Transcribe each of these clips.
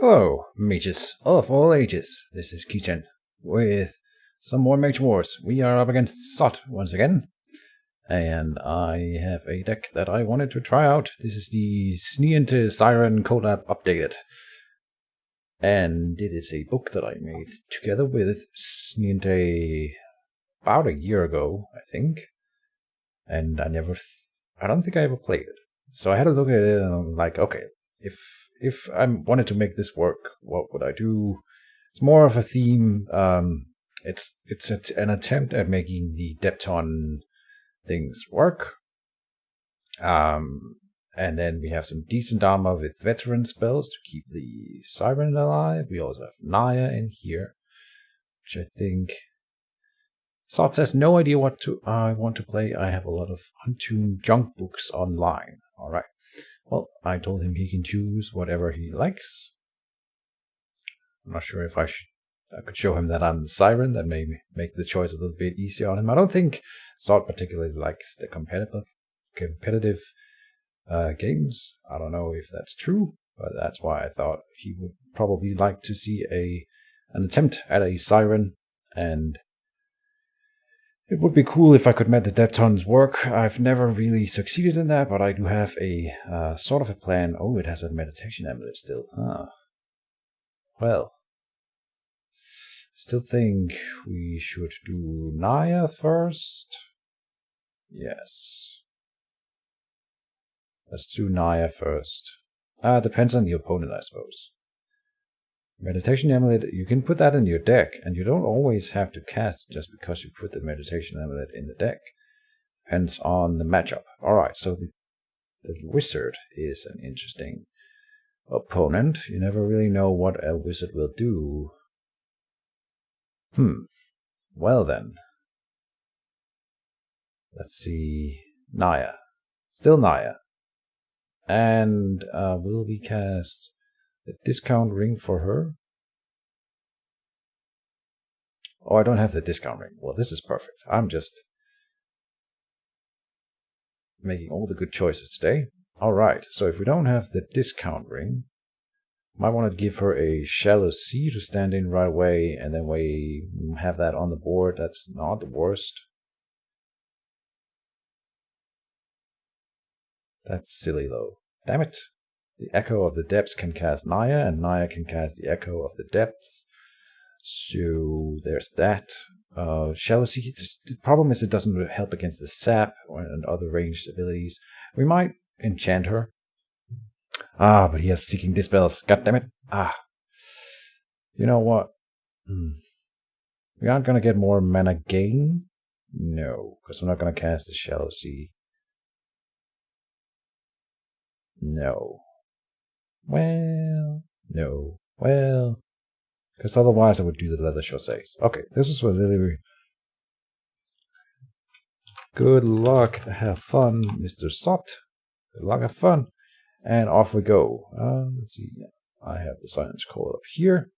Hello, mages of all ages. This is Keejchen with some more Mage Wars. We are up against Sot once again, and I have a deck that I wanted to try out. This is the Siren collab updated, and it is a book that I made together with Sniente about a year ago, I think, and I don't think I ever played it. So I had a look at it, and I'm like, okay, if I wanted to make this work, what would I do? It's more of a theme. It's an attempt at making the Deptonne things work. And then we have some decent armor with veteran spells to keep the Siren alive. We also have Naya in here, which I think Sot has no idea what I want to play. I have a lot of untuned junk books online. All right. Well, I told him he can choose whatever he likes. I'm not sure if I could show him that I'm the Siren. That may make the choice a little bit easier on him. I don't think Sot particularly likes the competitive games. I don't know if that's true, but that's why I thought he would probably like to see an attempt at a Siren, and it would be cool if I could make the Deptonne's work. I've never really succeeded in that, but I do have a sort of a plan. Oh, it has a meditation amulet still. Huh. Well, still think we should do Naya first. Yes. Let's do Naya first. Depends on the opponent, I suppose. Meditation amulet, you can put that in your deck, and you don't always have to cast it just because you put the meditation amulet in the deck. Depends on the matchup. Alright, so the wizard is an interesting opponent. You never really know what a wizard will do. Well then. Let's see. Naya. Still Naya. And will we cast the discount ring for her? Oh, I don't have the discount ring. Well, this is perfect. I'm just making all the good choices today. Alright, so if we don't have the discount ring, might want to give her a shallow sea to stand in right away, and then we have that on the board. That's not the worst. That's silly though. Damn it. The Echo of the Depths can cast Naya, and Naya can cast the Echo of the Depths. So there's that. Shallow Sea, the problem is it doesn't help against the sap and other ranged abilities. We might enchant her. But he has Seeking Dispels. God damn it. You know what? We aren't going to get more mana gain? No, because I'm not going to cast the Shallow Sea. No. Well, no. Well, because otherwise I would do the leather chaussées. Okay, this is what really. Good luck. Have fun, Mr. Sot. Good luck, have fun. And off we go. Let's see. I have the Silence Call up here.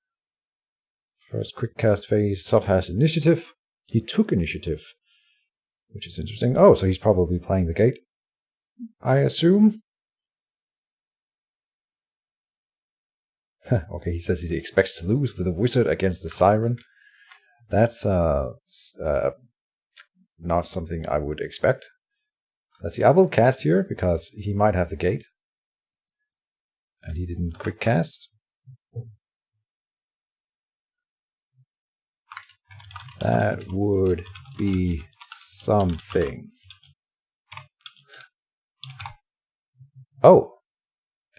First quick cast phase. Sot has initiative. He took initiative, which is interesting. Oh, so he's probably playing the gate, I assume. Okay, he says he expects to lose with a wizard against the Siren. That's not something I would expect. Let's see, I will cast here because he might have the gate. And he didn't quick cast. That would be something. Oh!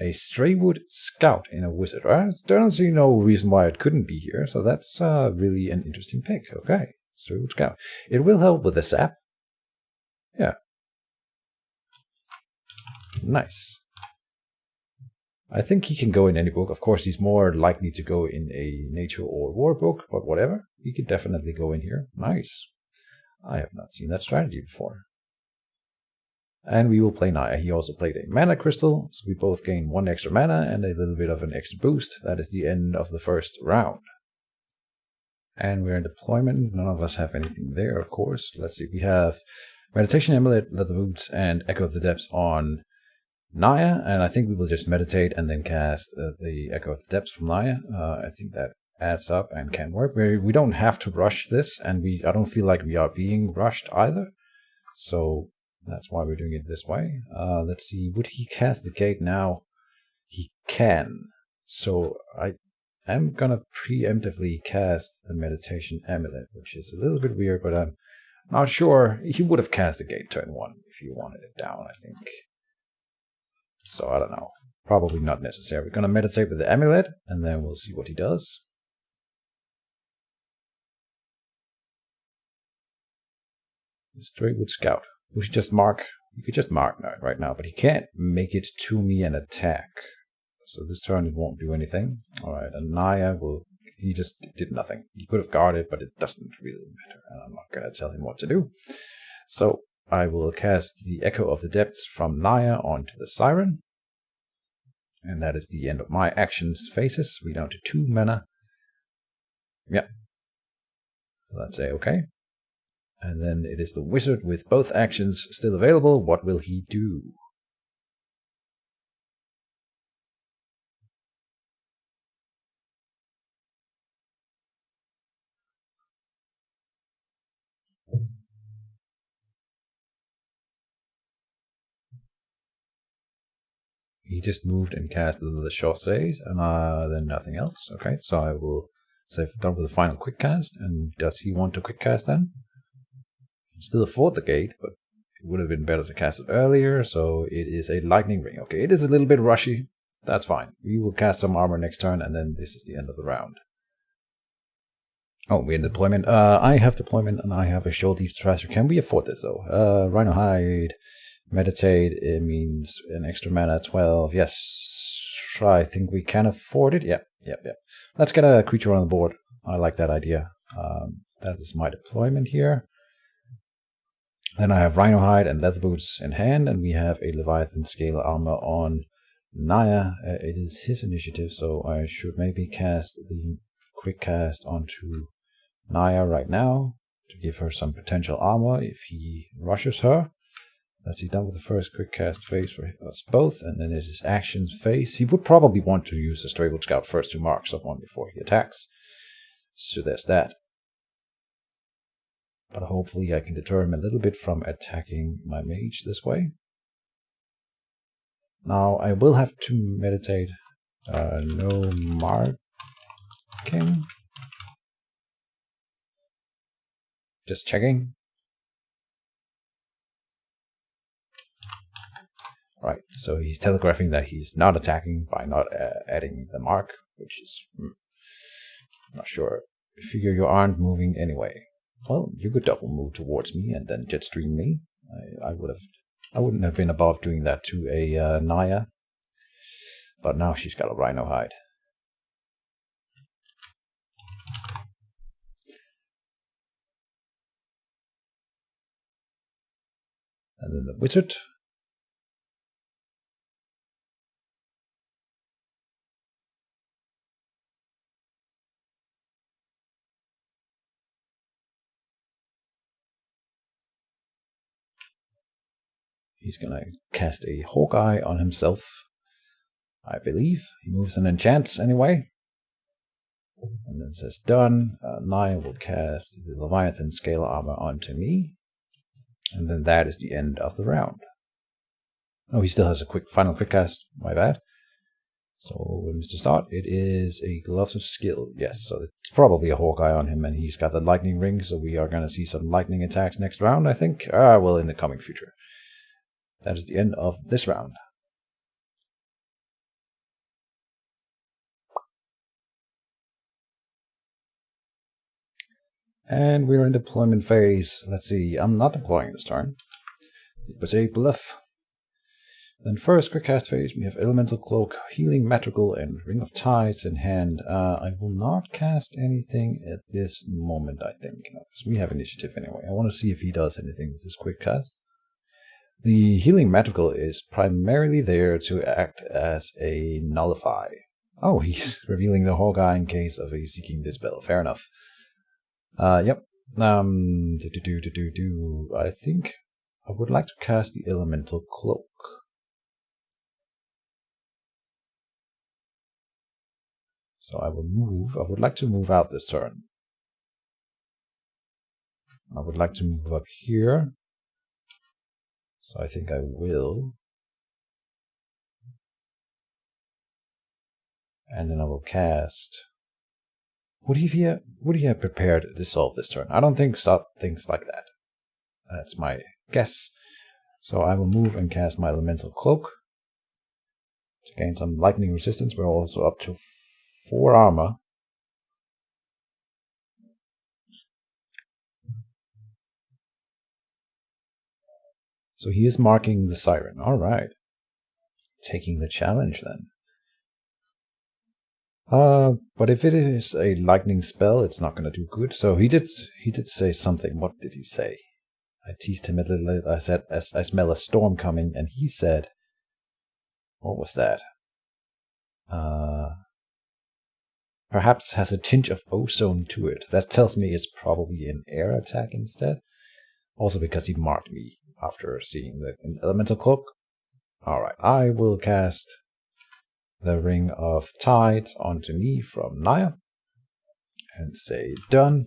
A Straywood Scout in a wizard. I don't see no reason why it couldn't be here, so that's really an interesting pick. Okay, Straywood Scout. It will help with the sap. Yeah. Nice. I think he can go in any book. Of course, he's more likely to go in a nature or war book, but whatever. He could definitely go in here. Nice. I have not seen that strategy before. And we will play Naya. He also played a mana crystal, so we both gain 1 extra mana and a little bit of an extra boost. That is the end of the first round. And we're in deployment. None of us have anything there, of course. Let's see. We have Meditation Amulet, Leather Boots, and Echo of the Depths on Naya, and I think we will just meditate and then cast the Echo of the Depths from Naya. I think that adds up and can work. We don't have to rush this, and I don't feel like we are being rushed either. So that's why we're doing it this way. Let's see, would he cast the gate now? He can. So I am gonna preemptively cast the Meditation Amulet, which is a little bit weird, but I'm not sure. He would have cast the gate turn 1 if he wanted it down, I think. So I don't know. Probably not necessary. We're gonna meditate with the amulet, and then we'll see what he does. Straightwood Scout. We should just mark. You could just mark right now, but he can't make it to me and attack. So this turn it won't do anything. Alright, and Naya will. He just did nothing. He could have guarded, but it doesn't really matter. And I'm not gonna tell him what to do. So I will cast the Echo of the Depths from Naya onto the Siren. And that is the end of my actions phases. We're down to 2 mana. Yep. Let's say okay. And then it is the wizard with both actions still available. What will he do? He just moved and cast the Chaussees, and then nothing else. Okay, so I will say done with the final quick cast. And does he want to quick cast then? Still afford the gate, but it would have been better to cast it earlier. So it is a lightning ring. Okay, it is a little bit rushy. That's fine. We will cast some armor next turn, and then this is the end of the round. Oh, we're in deployment. I have deployment, and I have a Shoal Deep Thrasher. Can we afford this though? Rhino Hide. Meditate, it means an extra mana, 12. Yes, I think we can afford it. Yep. Let's get a creature on the board. I like that idea. That is my deployment here. Then I have Rhino Hide and Leather Boots in hand, and we have a Leviathan Scale Armor on Naya. It is his initiative, so I should maybe cast the quick cast onto Naya right now to give her some potential armor if he rushes her. Let's see, done with the first quick cast phase for us both, and then it is actions phase. He would probably want to use the Straightwood Scout first to mark someone before he attacks. So there's that. But hopefully I can deter him a little bit from attacking my mage this way. Now I will have to meditate. No marking. Just checking. Right, so he's telegraphing that he's not attacking by not adding the mark, which is not sure. Figure you aren't moving anyway. Well, you could double move towards me and then jetstream me. I wouldn't have been above doing that to a Naya, but now she's got a Rhino Hide. And then the wizard. He's gonna cast a Hawkeye on himself, I believe. He moves and enchants anyway. And then says done. Naya will cast the Leviathan Scale Armor onto me. And then that is the end of the round. Oh, he still has a final quick cast. My bad. So, Mr. Sot, it is a Gloves of Skill. Yes, so it's probably a Hawkeye on him, and he's got the lightning ring, so we are going to see some lightning attacks next round, I think. Well, in the coming future. That is the end of this round. And we're in deployment phase. Let's see, I'm not deploying this turn. It was a bluff. Then first, quick cast phase, we have Elemental Cloak, Healing Madrigal, and Ring of Tides in hand. I will not cast anything at this moment, I think, because we have initiative anyway. I want to see if he does anything with this quick cast. The Healing Madrigal is primarily there to act as a nullify. Oh, he's revealing the Hawkeye in case of a Seeking Dispel. Fair enough. Yep. I think I would like to cast the Elemental Cloak. So I will move. I would like to move out this turn. I would like to move up here. So I think I will. And then I will cast. Would he have prepared to solve this turn? I don't think things like that. That's my guess. So I will move and cast my Elemental Cloak to gain some lightning resistance. We're also up to 4 armor. So he is marking the Siren. Alright. Taking the challenge then. But if it is a lightning spell, it's not going to do good. So he did say something. What did he say? I teased him a little. I said, as I smell a storm coming, and he said, what was that? Perhaps has a tinge of ozone to it. That tells me it's probably an air attack instead. Also because he marked me after seeing the Elemental Cloak. Alright, I will cast the Ring of Tides onto me from Naya. And say done.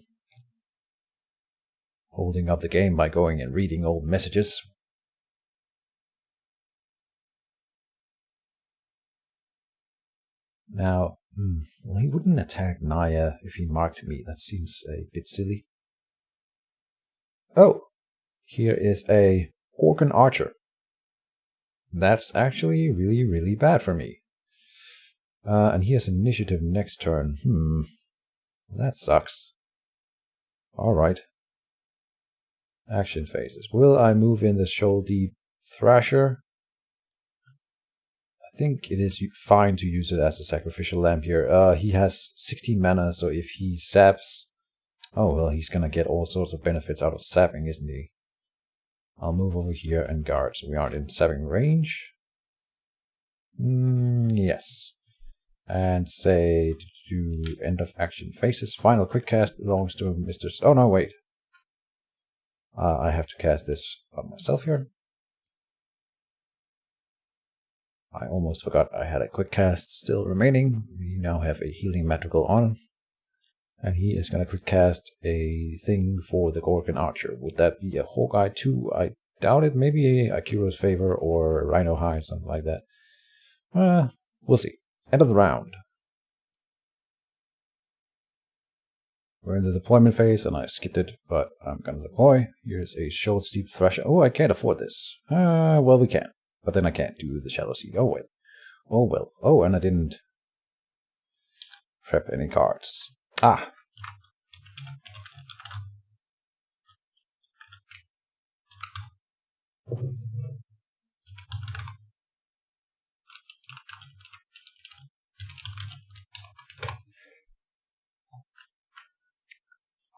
Holding up the game by going and reading old messages. Now, well, he wouldn't attack Naya if he marked me. That seems a bit silly. Oh, here is a Orcan Archer. That's actually really, really bad for me. And he has initiative next turn. That sucks. Alright. Action phases. Will I move in the Shoal Deep Thrasher? I think it is fine to use it as a sacrificial lamp here. He has 16 mana, so if he saps... Oh, well, he's gonna get all sorts of benefits out of sapping, isn't he? I'll move over here and guard, so we aren't in sapping range. Yes. And say to end of action phases. Final quick cast belongs to Mr. Oh no, wait. I have to cast this on myself here. I almost forgot I had a quick cast still remaining. We now have a healing madrigal on. And he is going to quick cast a thing for the Gorgon Archer. Would that be a Hawkeye 2? I doubt it. Maybe a Akiro's Favor or Rhino Hide, something like that. We'll see. End of the round. We're in the deployment phase, and I skipped it, but I'm going to deploy. Here's a Shoal Deep Thrasher. Oh, I can't afford this. Well, we can. But then I can't do the Shallow Sea. Oh, well. Oh, well. Oh, and I didn't prep any cards. Ah.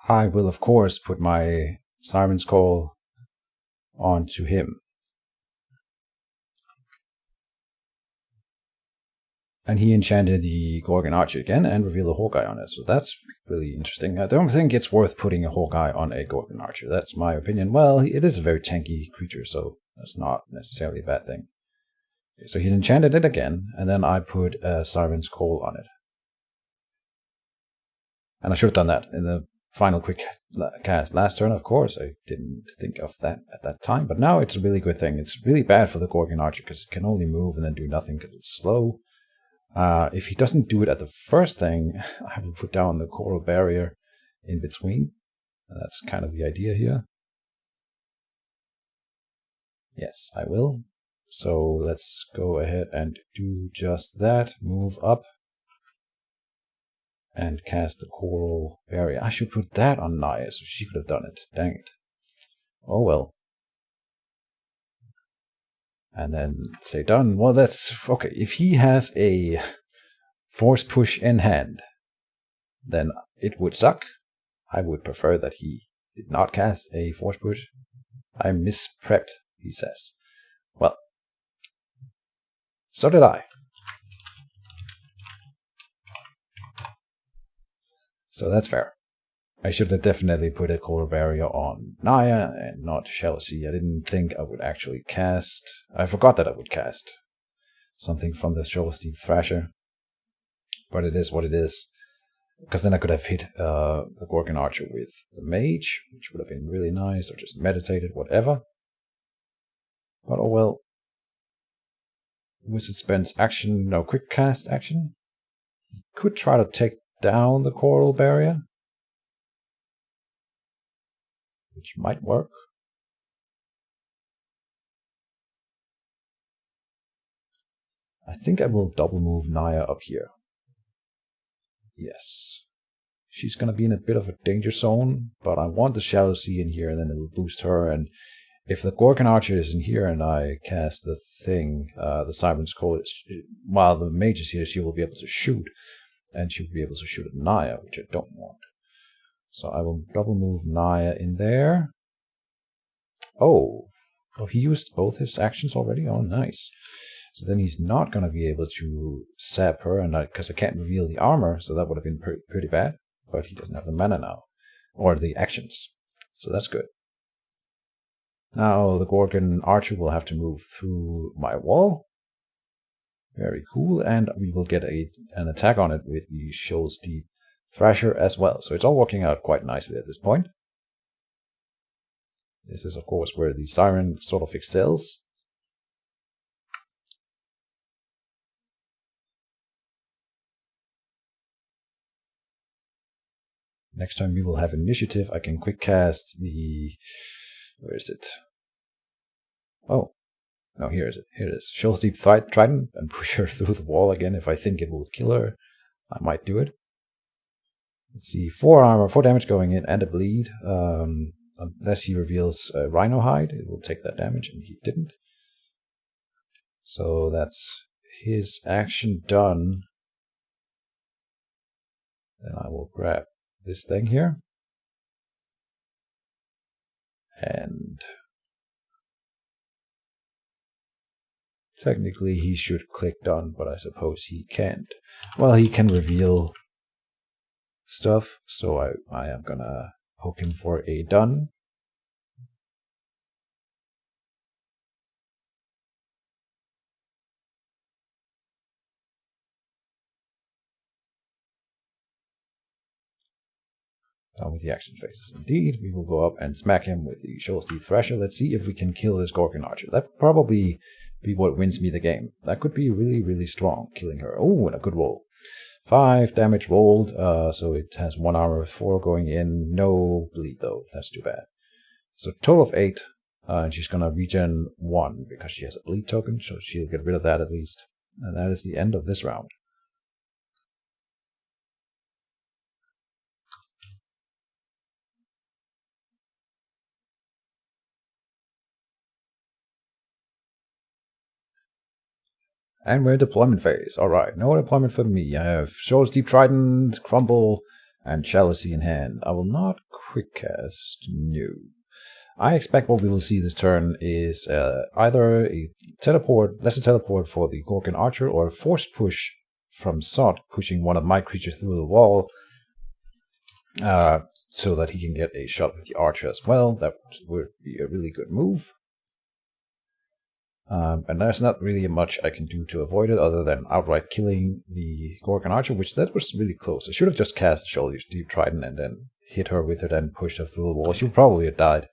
I will, of course, put my Siren's Call onto him. And he enchanted the Gorgon Archer again and revealed a Hawkeye on it. So that's really interesting. I don't think it's worth putting a Hawkeye on a Gorgon Archer. That's my opinion. Well, it is a very tanky creature, so that's not necessarily a bad thing. Okay, so he enchanted it again, and then I put a Siren's Call on it. And I should have done that in the final quick cast last turn, of course. I didn't think of that at that time, but now it's a really good thing. It's really bad for the Gorgon Archer because it can only move and then do nothing because it's slow. If he doesn't do it at the first thing, I will put down the Coral Barrier in between. That's kind of the idea here. Yes, I will. So let's go ahead and do just that. Move up. And cast the Coral Barrier. I should put that on Naya, so she could have done it. Dang it. Oh well. And then say done. Well, that's okay. If he has a force push in hand, then it would suck. I would prefer that he did not cast a force push. I misprepped, he says. Well, so did I. So that's fair. I should have definitely put a Coral Barrier on Naya and not Shallow Sea. I didn't think I would actually cast... I forgot that I would cast something from the Shoal Deep Thrasher. but it is what it is. Because then I could have hit the Gorgon Archer with the Mage, which would have been really nice, or just meditated, whatever. But oh well. Wizard spends action, no, quick cast action. He could try to take down the Coral Barrier, which might work. I think I will double move Naya up here. Yes. She's going to be in a bit of a danger zone, but I want the Shallow Sea in here, and then it will boost her. And if the Gorgon Archer is in here and I cast the thing, the Siren's Code, while the Mage is here, she will be able to shoot. And she will be able to shoot at Naya, which I don't want. So I will double move Naya in there. Oh, he used both his actions already? Oh, nice. So then he's not going to be able to sap her, and because I can't reveal the armor, so that would have been pretty bad. But he doesn't have the mana now, or the actions, so that's good. Now the Gorgon Archer will have to move through my wall. Very cool, and we will get an attack on it with the Shoals Deep Thrasher as well. So it's all working out quite nicely at this point. This is, of course, where the Siren sort of excels. Next time we will have initiative, I can quick cast the... Where is it? Oh, no, here is it. Here it is. Shoals Deep Trident and push her through the wall again. If I think it will kill her, I might do it. Let's see, 4 armor, 4 damage going in, and a bleed. Unless he reveals Rhino Hide, it will take that damage, and he didn't. So that's his action done. Then I will grab this thing here. And technically he should click done, but I suppose he can't. Well, he can reveal stuff, so I am gonna poke him for a done. Down with the action phases. Indeed, we will go up and smack him with the Shoals Deep Thrasher. Let's see if we can kill this Gorgon Archer. That would probably be what wins me the game. That could be really, really strong, killing her. Oh, and a good roll. 5 damage rolled, so it has 1 armor, 4 going in. No bleed, though. That's too bad. So total of 8, and she's going to regen 1 because she has a bleed token, so she'll get rid of that at least. And that is the end of this round. And we're in deployment phase. Alright, no deployment for me. I have Shoals Deep Trident, Crumble, and Shallow Sea in hand. I will not quick cast. No. I expect what we will see this turn is either a teleport, lesser teleport for the Gorgon Archer, or a forced push from Sot, pushing one of my creatures through the wall, so that he can get a shot with the Archer as well. That would be a really good move. And there's not really much I can do to avoid it other than outright killing the Gorgon Archer, which that was really close. I should have just cast Shoals Deep Trident and then hit her with it and pushed her through the wall. She would probably have died.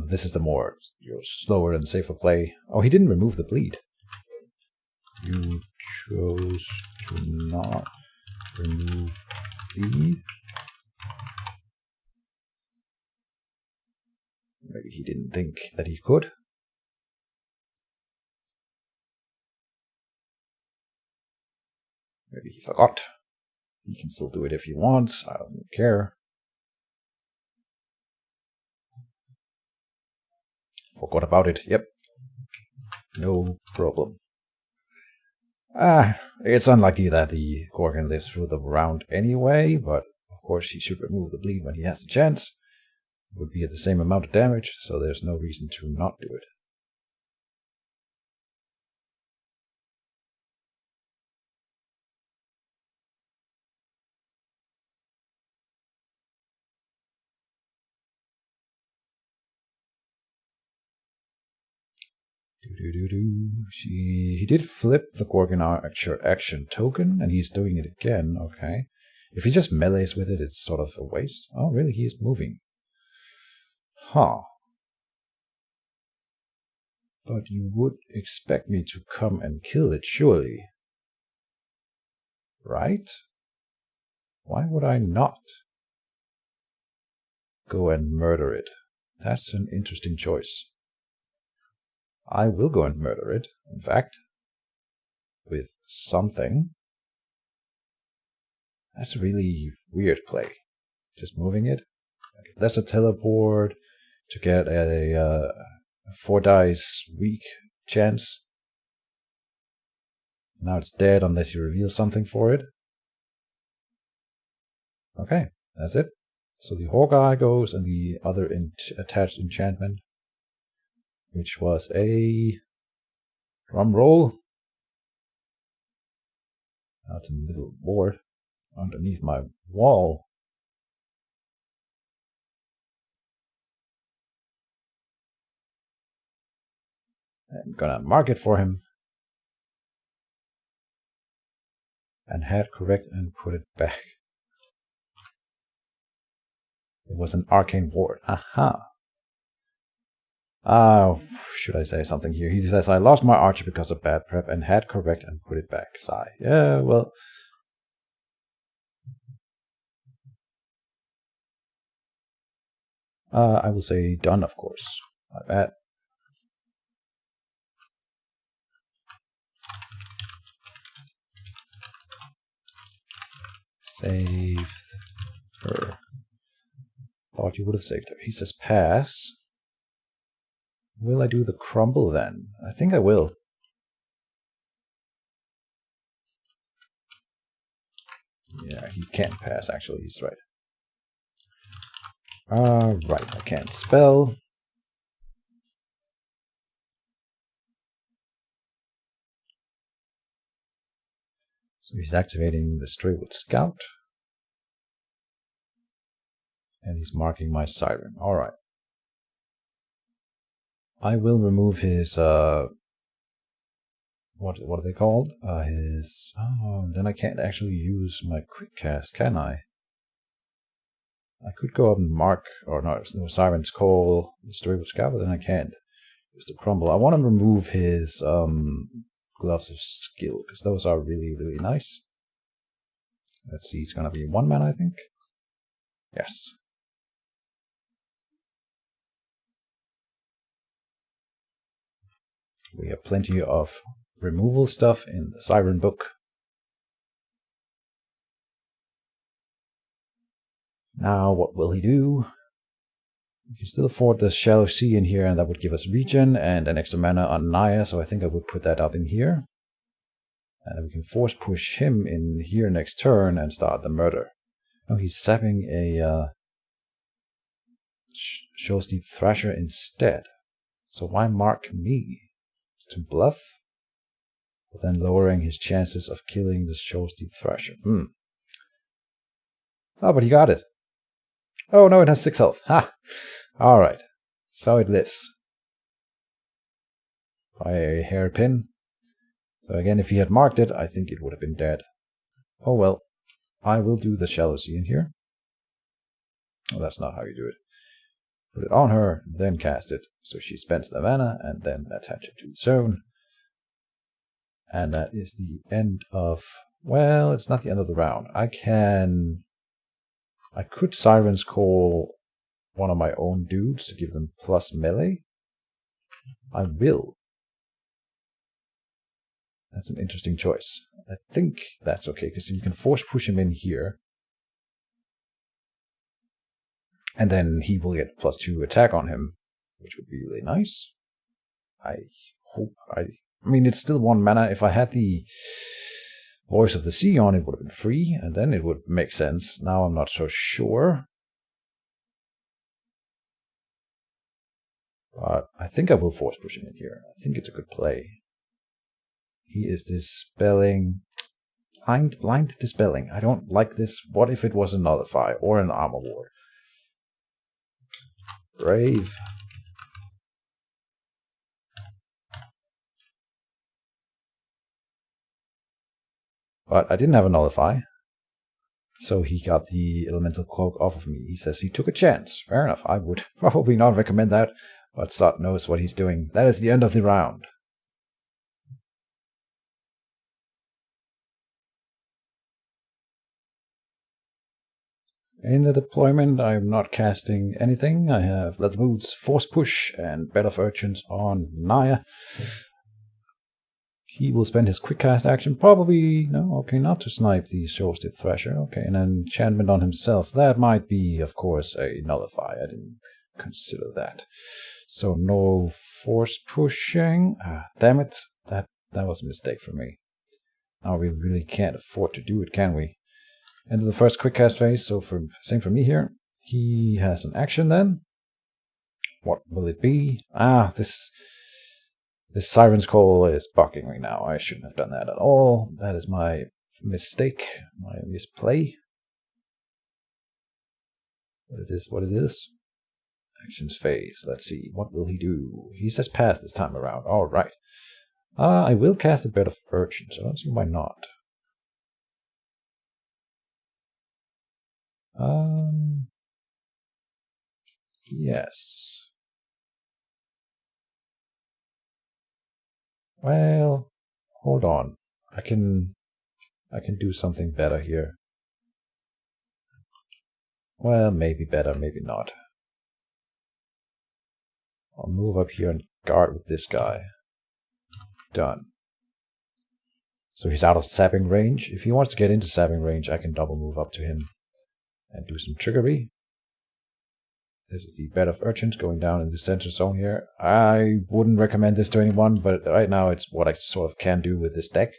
This is the more slower and safer play. Oh, he didn't remove the bleed. You chose to not remove bleed. Maybe he didn't think that he could. Maybe he forgot. He can still do it if he wants. I don't care. Forgot about it. Yep. No problem. It's unlikely that the Gorgon lives through the round anyway, but of course he should remove the bleed when he has the chance. It would be at the same amount of damage, so there's no reason to not do it. He did flip the Gorgon Archer action token, and he's doing it again. Okay. If he just melees with it, it's sort of a waste. Oh, really? He is moving. Huh. But you would expect me to come and kill it, surely. Right? Why would I not go and murder it? That's an interesting choice. I will go and murder it, in fact, with something. That's a really weird play. Just moving it. That's a teleport to get a 4 dice weak chance. Now it's dead unless you reveal something for it. Okay, that's it. So the Hawkeye goes, and the other attached enchantment, which was a drum roll. That's a little board underneath my wall. I'm gonna mark it for him. And head correct and put it back. It was an arcane ward. Aha. Should I say something here? He says, I lost my archer because of bad prep and head correct and put it back. Sigh. Yeah, well. I will say done, of course. My bad. Saved her. Thought you would have saved her. He says pass. Will I do the crumble then? I think I will. Yeah, he can't pass, actually. He's right. Right, I can't spell. So he's activating the Straywood Scout. And he's marking my Siren. Alright. I will remove his, what are they called? Then I can't actually use my quick cast, can I? I could go up and mark, or no, Siren's Call, the Straywood Scout, but then I can't use the crumble. I want to remove his, Gloves of Skill, because those are really, really nice. Let's see, it's gonna be 1 mana, I think. Yes. We have plenty of removal stuff in the Siren book. Now, what will he do? We can still afford the Shallow Sea in here, and that would give us regen and an extra mana on Naya, so I think I would put that up in here. And then we can force push him in here next turn and start the murder. Oh, he's sapping a Shows Deep Thrasher instead. So why mark me? To bluff, but then lowering his chances of killing the Shows Deep Thrasher. Oh, but he got it. Oh no, it has 6 health. Ha! Alright. So it lives. By a hairpin. So again, if he had marked it, I think it would have been dead. Oh well. I will do the Shallow Sea in here. Oh, that's not how you do it. Put it on her, then cast it. So she spends the mana, and then attach it to the zone. And that is the end of... Well, it's not the end of the round. I could Siren's Call one of my own dudes to give them plus melee. I will. That's an interesting choice. I think that's okay, because you can force push him in here. And then he will get +2 attack on him, which would be really nice. I hope I mean, it's still 1 mana. If I had the Voice of the Sea on, it would have been free, and then it would make sense. Now I'm not so sure. But I think I will force push him in here. I think it's a good play. He is dispelling... Blind dispelling. I don't like this. What if it was a Nullify or an Armor Ward? Brave. But I didn't have a nullify. So he got the elemental cloak off of me. He says he took a chance. Fair enough. I would probably not recommend that. But Sot knows what he's doing. That is the end of the round. In the deployment, I'm not casting anything. I have Leather Boots, Force Push, and Bed of Urchins on Naya. He will spend his quick cast action, probably, no, okay, not to snipe the Showstep Thrasher. Okay, and an enchantment on himself. That might be, of course, a nullify. I didn't consider that. So no Force Pushing. Damn it. That was a mistake for me. Now we really can't afford to do it, can we? Into the first quick cast phase, so same for me here. He has an action then. What will it be? This Siren's Call is bugging me now. I shouldn't have done that at all. That is my mistake, my misplay. But it is what it is. Actions phase. Let's see. What will he do? He says pass this time around. Alright. I will cast a Bed of Urchins, so I don't see why not. Yes. Well, hold on. I can do something better here. Well, maybe better, maybe not. I'll move up here and guard with this guy. Done. So he's out of sapping range. If he wants to get into sapping range, I can double move up to him and do some trickery. This is the Bed of Urchins going down in the center zone here. I wouldn't recommend this to anyone, but right now it's what I sort of can do with this deck.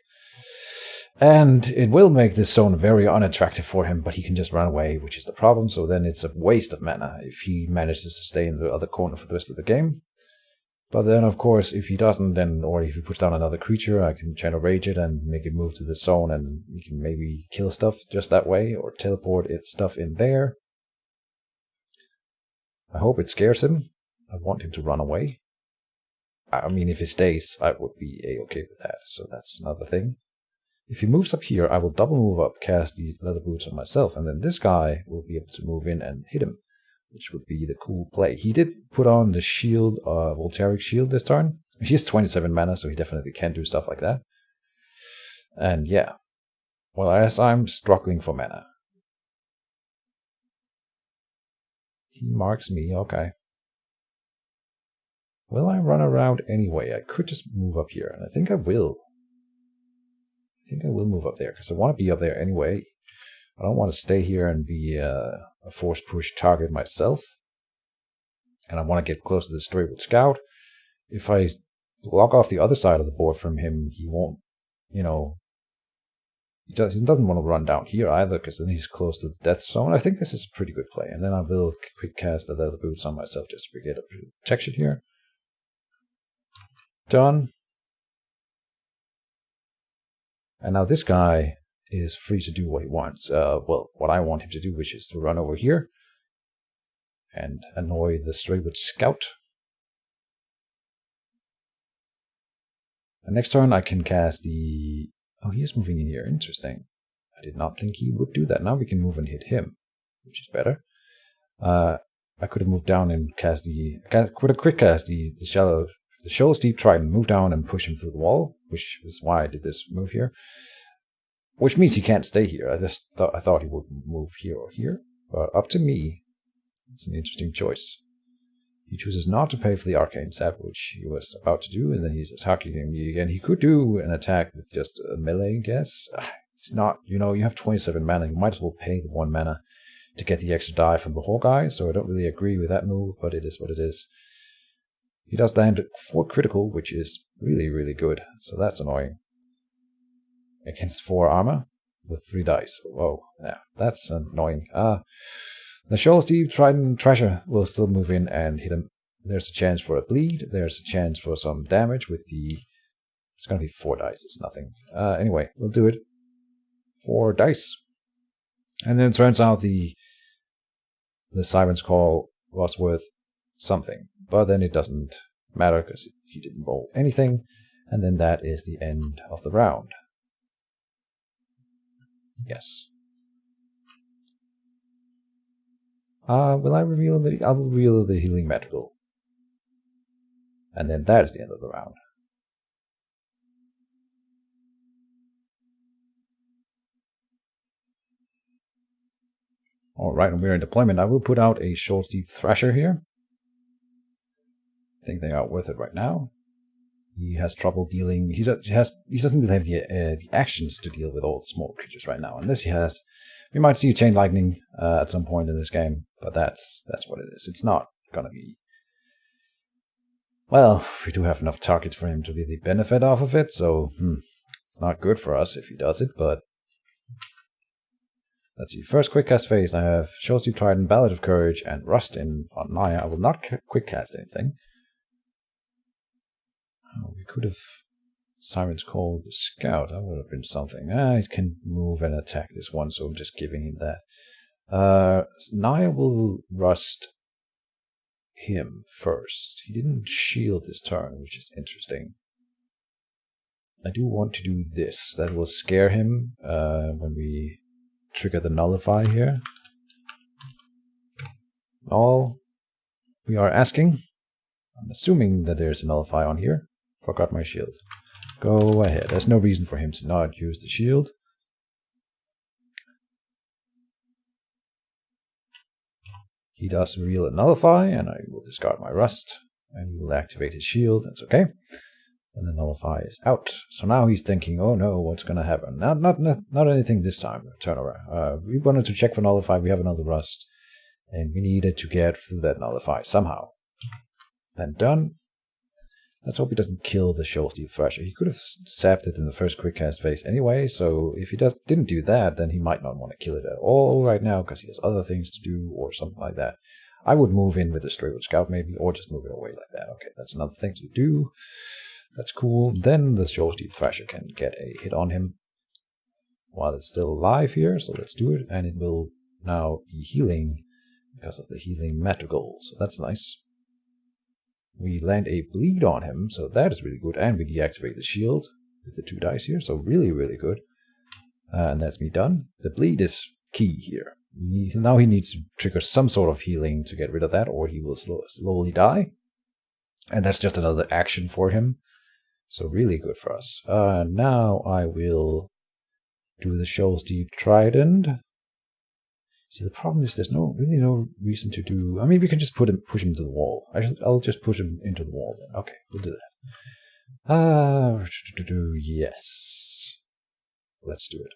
And it will make this zone very unattractive for him, but he can just run away, which is the problem. So then it's a waste of mana if he manages to stay in the other corner for the rest of the game. But then, of course, if he doesn't, then, or if he puts down another creature, I can Channel Rage it and make it move to the zone, and we can maybe kill stuff just that way, or teleport stuff in there. I hope it scares him. I want him to run away. I mean, if he stays, I would be a-okay with that, so that's another thing. If he moves up here, I will double move up, cast the Leather Boots on myself, and then this guy will be able to move in and hit him, which would be the cool play. He did put on the shield, Voltaic shield this turn. He has 27 mana, so he definitely can do stuff like that. And yeah, well, as I'm struggling for mana. He marks me, okay. Will I run around anyway? I could just move up here, and I think I will. I think I will move up there, because I want to be up there anyway. I don't want to stay here and be a force push target myself. And I want to get close to the Storywood Scout. If I block off the other side of the board from him, he won't, you know, he doesn't want to run down here either, because then he's close to the death zone. I think this is a pretty good play. And then I will quick cast the Leather Boots on myself just to get a protection here. Done. And now this guy is free to do what he wants. Well, what I want him to do, which is to run over here and annoy the Storywood Scout. And next turn I can cast the... Oh, he is moving in here. Interesting. I did not think he would do that. Now we can move and hit him, which is better. I could have moved down and cast the... Could have quick cast the Shoal Steep Trident, move down and push him through the wall, which is why I did this move here. Which means he can't stay here. I thought he would move here or here, but up to me. It's an interesting choice. He chooses not to pay for the Arcane Sap, which he was about to do, and then he's attacking me again. He could do an attack with just a melee, I guess. It's not, you know, you have 27 mana. You might as well pay the 1 mana to get the extra die from the whole guy, so I don't really agree with that move, but it is what it is. He does land at 4 critical, which is really, really good, so that's annoying. Against 4 armor with 3 dice. Whoa, yeah, that's annoying. The Shoal Steep Trident Treasure will still move in and hit him. There's a chance for a bleed. There's a chance for some damage with the... It's going to be 4 dice. It's nothing. Anyway, we'll do it. 4 dice. And then it turns out the Siren's Call was worth something. But then it doesn't matter because he didn't roll anything. And then that is the end of the round. Yes. Will I reveal the... I will reveal the healing magical. And then that is the end of the round. Alright, and we're in deployment. I will put out a Shoal-Steep Thrasher here. I think they are worth it right now. He has trouble dealing... He doesn't really have the actions to deal with all the small creatures right now. Unless he has... We might see a Chain Lightning at some point in this game. But that's what it is. It's not gonna be... Well, we do have enough targets for him to really benefit off of it, so... it's not good for us if he does it, but... Let's see, first quick cast phase, I have Shoal-Steep Trident, Ballad of Courage, and Rust in on Naya. I will not quick cast anything. Oh, we could have Siren's Call the Scout. That would have been something. It can move and attack this one, so I'm just giving him that. Naya will Rust him first. He didn't shield this turn, which is interesting. I do want to do this. That will scare him when we trigger the Nullify here. All we are asking, I'm assuming that there's a Nullify on here. Forgot my shield. Go ahead. There's no reason for him to not use the shield. He does reveal a Nullify, and I will discard my Rust, and he will activate his shield. That's okay. And the Nullify is out. So now he's thinking, oh no, what's going to happen? Not anything this time. Turn around. We wanted to check for Nullify. We have another Rust, and we needed to get through that Nullify somehow. And done. Let's hope he doesn't kill the Shoal-Steep Thrasher. He could have sapped it in the first quick cast phase anyway, so if he didn't do that, then he might not want to kill it at all right now, because he has other things to do, or something like that. I would move in with the Straywood Scout maybe, or just move it away like that. Okay, that's another thing to do. That's cool. Then the Shoal-Steep Thrasher can get a hit on him while it's still alive here, so let's do it, and it will now be healing because of the healing madrigal, so that's nice. We land a bleed on him, so that is really good, and we deactivate the shield with the 2 dice here, so really, really good. And that's me done. The bleed is key here. Now he needs to trigger some sort of healing to get rid of that, or he will slowly die. And that's just another action for him, so really good for us. Now I will do the Shoal-Steep Trident. See, the problem is there's really no reason to do... I mean, we can just push him to the wall. I'll just push him into the wall then. Okay, we'll do that. Yes. Let's do it.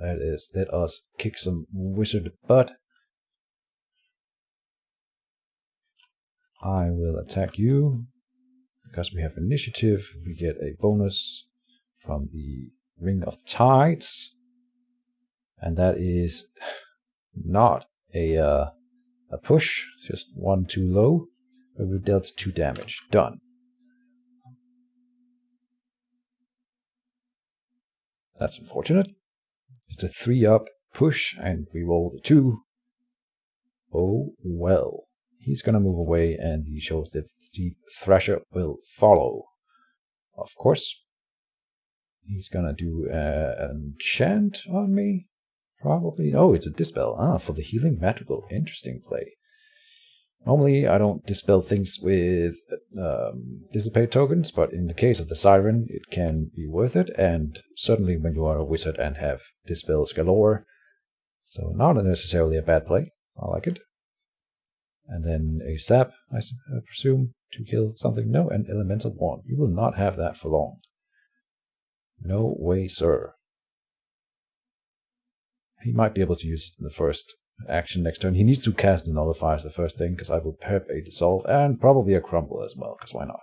That is, let us kick some wizard butt. I will attack you. Because we have initiative, we get a bonus from the Ring of Tides. And that is... not a push, just 1 too low, but we dealt 2 damage. Done. That's unfortunate. It's a 3-up push, and we roll the 2. Oh well. He's gonna move away, and the Shoal-Steep Thrasher will follow. Of course. He's gonna do an enchant on me. Probably. Oh, it's a Dispel. For the healing madrigal. Interesting play. Normally, I don't dispel things with dissipate tokens, but in the case of the Siren, it can be worth it, and certainly when you are a wizard and have dispels galore. So not necessarily a bad play. I like it. And then a sap, I presume, to kill something. No, an elemental wand. You will not have that for long. No way, sir. He might be able to use it in the first action next turn. He needs to cast the Nullify as the first thing, because I will prep a Dissolve, and probably a Crumble as well, because why not?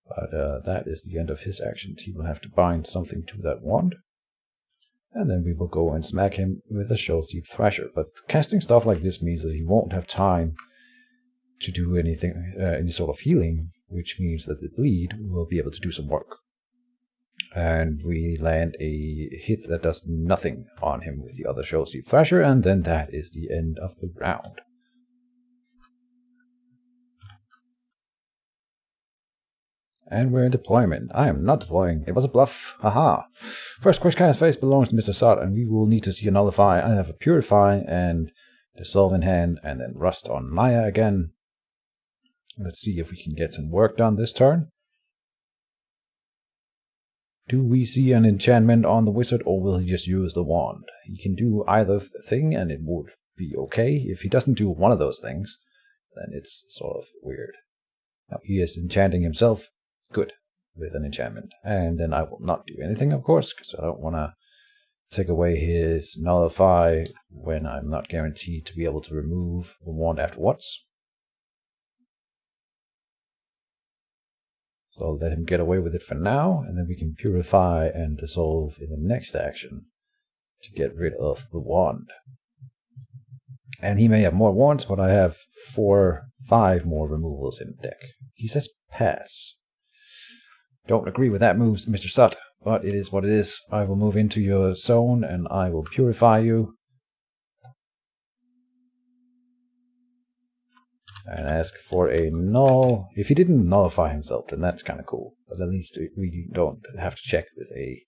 But that is the end of his actions. He will have to bind something to that wand. And then we will go and smack him with a Shoal-Steep Thrasher. But casting stuff like this means that he won't have time to do anything, any sort of healing, which means that the bleed will be able to do some work. And we land a hit that does nothing on him with the other Shoal-Steep Thrasher, and then that is the end of the round. And we're in deployment. I am not deploying. It was a bluff. Haha. First quick cast phase belongs to Mr. Sot, and we will need to see a nullify. I have a purify and dissolve in hand, and then rust on Maya again. Let's see if we can get some work done this turn. Do we see an enchantment on the wizard, or will he just use the wand? He can do either thing, and it would be okay. If he doesn't do one of those things, then it's sort of weird. Now, he is enchanting himself. Good. With an enchantment. And then I will not do anything, of course, because I don't want to take away his nullify when I'm not guaranteed to be able to remove the wand afterwards. So I'll let him get away with it for now, and then we can purify and dissolve in the next action to get rid of the wand. And he may have more wands, but I have 5 more removals in the deck. He says pass. Don't agree with that move, Mr. Sut, but it is what it is. I will move into your zone, and I will purify you. And ask for a null. If he didn't nullify himself, then that's kind of cool. But at least we don't have to check with a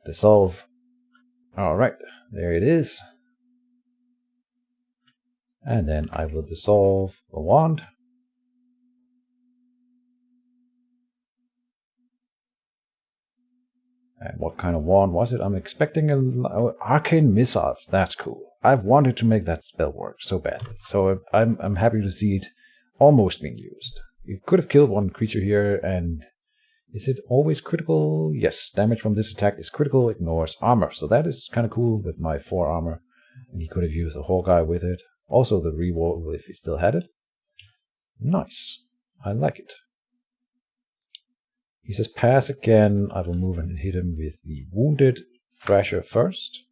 dissolve. Alright, there it is. And then I will dissolve the wand. And what kind of wand was it? I'm expecting arcane missiles. That's cool. I've wanted to make that spell work so badly. So I'm happy to see it almost being used. You could have killed one creature here, and is it always critical? Yes, damage from this attack is critical, ignores armor. So that is kind of cool with my 4 armor. And he could have used a Hawkeye with it. Also the reroll if he still had it. Nice. I like it. He says pass again. I will move and hit him with the Wounded Thrasher first.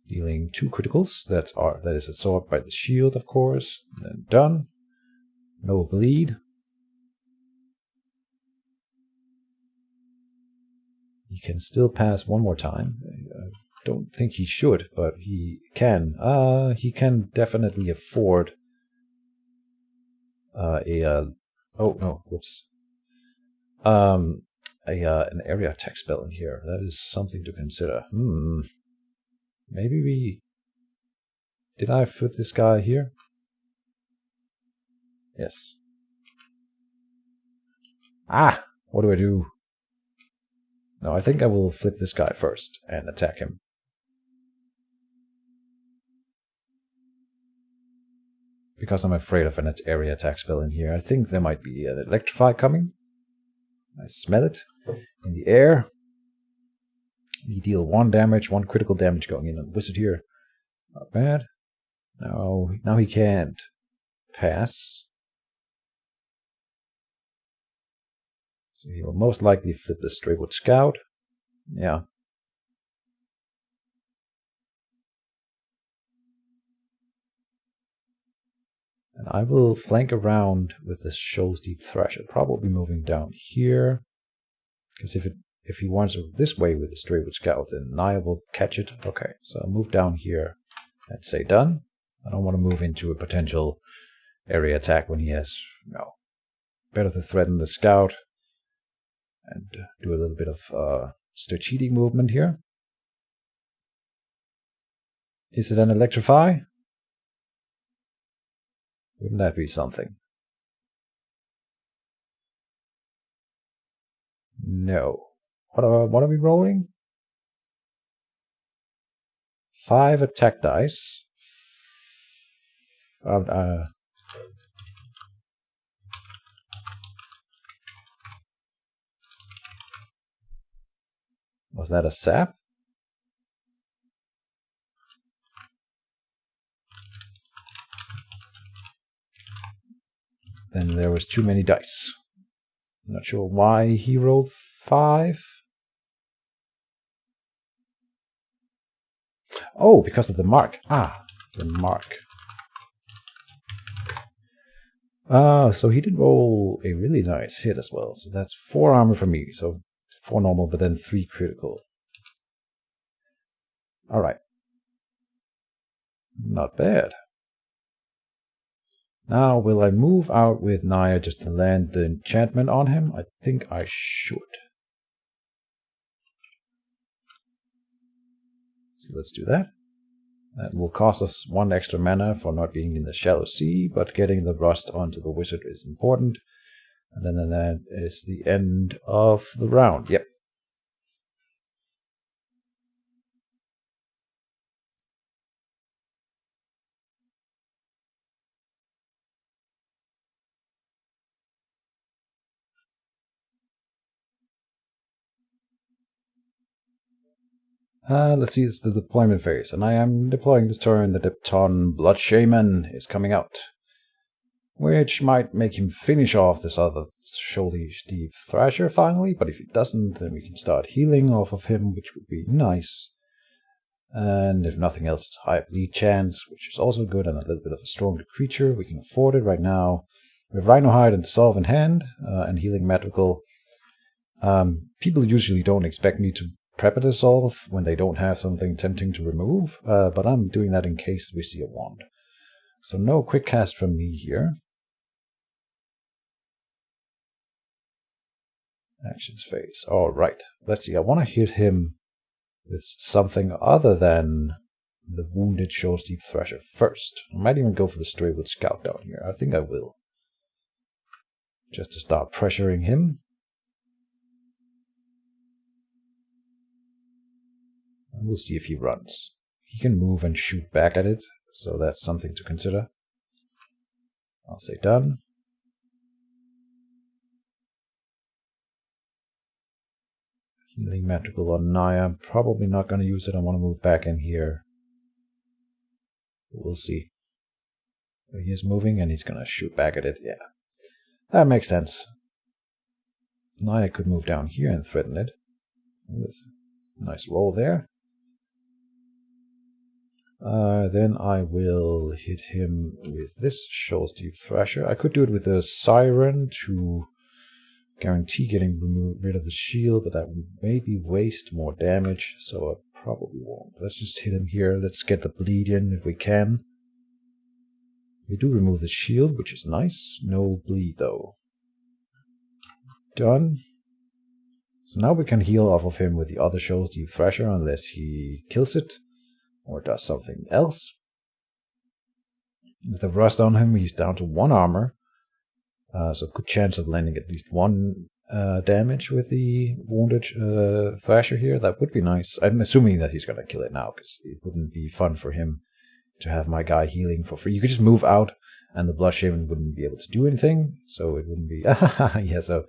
Dealing 2 criticals. That is absorbed by the shield, of course. Then done. No bleed. He can still pass one more time. I don't think he should, but he can. He can definitely afford an area attack spell in here. That is something to consider. Maybe did I flip this guy here? Yes. What do I do? No, I think I will flip this guy first and attack him. Because I'm afraid of an area attack spell in here. I think there might be an Electrify coming. I smell it in the air. We deal 1 damage, 1 critical damage going in on the wizard here. Not bad. No, now he can't pass. So he will most likely flip the Straywood Scout. Yeah. And I will flank around with this Shoals Deep Thresher, probably moving down here. Because if he wants it this way with the Straywood Scout, then Naya will catch it. Okay, so I'll move down here and say done. I don't want to move into a potential area attack when he has, better to threaten the Scout and do a little bit of strategic movement here. Is it an Electrify? Wouldn't that be something? No. What are we rolling? 5 attack dice. Was that a sap? Then there was too many dice. I'm not sure why he rolled 5. Oh, because of the mark. The mark. So he did roll a really nice hit as well. So that's 4 armor for me. So 4 normal, but then 3 critical. Alright. Not bad. Now, will I move out with Naya just to land the enchantment on him? I think I should. So let's do that. That will cost us 1 extra mana for not being in the shallow sea, but getting the rust onto the wizard is important. And then that is the end of the round. Yep. Let's see, it's the deployment phase, and I am deploying this turn. The Deptonne Blood Shaman is coming out, which might make him finish off this other Shoulder Deep Thrasher finally, but if he doesn't, then we can start healing off of him, which would be nice. And if nothing else, it's a high bleed chance, which is also good, and a little bit of a stronger creature. We can afford it right now. We have Rhino Hide and Dissolve in hand, and Healing Magical. People usually don't expect me to prep a Dissolve when they don't have something tempting to remove, but I'm doing that in case we see a wand. So no quick cast from me here. Actions phase. Alright, let's see. I want to hit him with something other than the Wounded Shoals Deep Thrasher first. I might even go for the Straywood Scout down here. I think I will. Just to start pressuring him. And we'll see if he runs. He can move and shoot back at it, so that's something to consider. I'll say done. Healing Magical on Naya. I'm probably not going to use it. I want to move back in here. We'll see. He is moving and he's going to shoot back at it. Yeah, that makes sense. Naya could move down here and threaten it. With a nice roll there. Then I will hit him with this Shoals Deep Thrasher. I could do it with a Siren to guarantee getting rid of the shield, but that would maybe waste more damage, so I probably won't. Let's just hit him here. Let's get the bleed in if we can. We do remove the shield, which is nice. No bleed, though. Done. So now we can heal off of him with the other Shoals Deep Thrasher, unless he kills it or does something else. With the rust on him, he's down to 1 armor. So good chance of landing at least 1 damage with the Wounded Thrasher here. That would be nice. I'm assuming that he's going to kill it now, because it wouldn't be fun for him to have my guy healing for free. You could just move out, and the Blood Shaman wouldn't be able to do anything. So it wouldn't be... he has a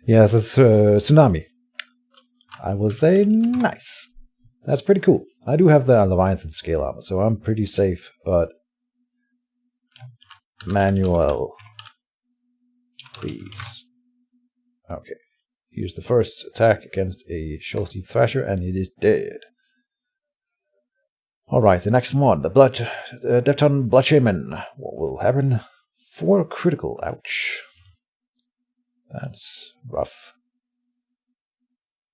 tsunami. I will say nice. That's pretty cool. I do have the Leviathan scale armor, so I'm pretty safe, but... Manuel... Please. Okay. Here's the first attack against a Shoals Deep Thrasher, and it is dead. Alright, the next one. The Deptonne Blood Shaman. What will happen? 4 critical. Ouch. That's rough.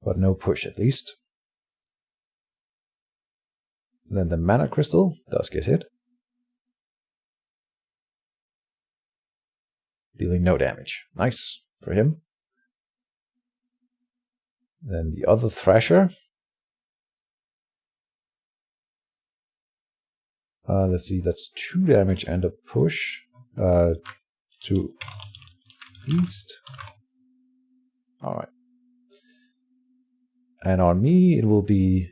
But no push, at least. Then the Mana Crystal does get hit. Dealing no damage. Nice for him. Then the other Thrasher. Let's see, that's 2 damage and a push. To east. Alright. And on me, it will be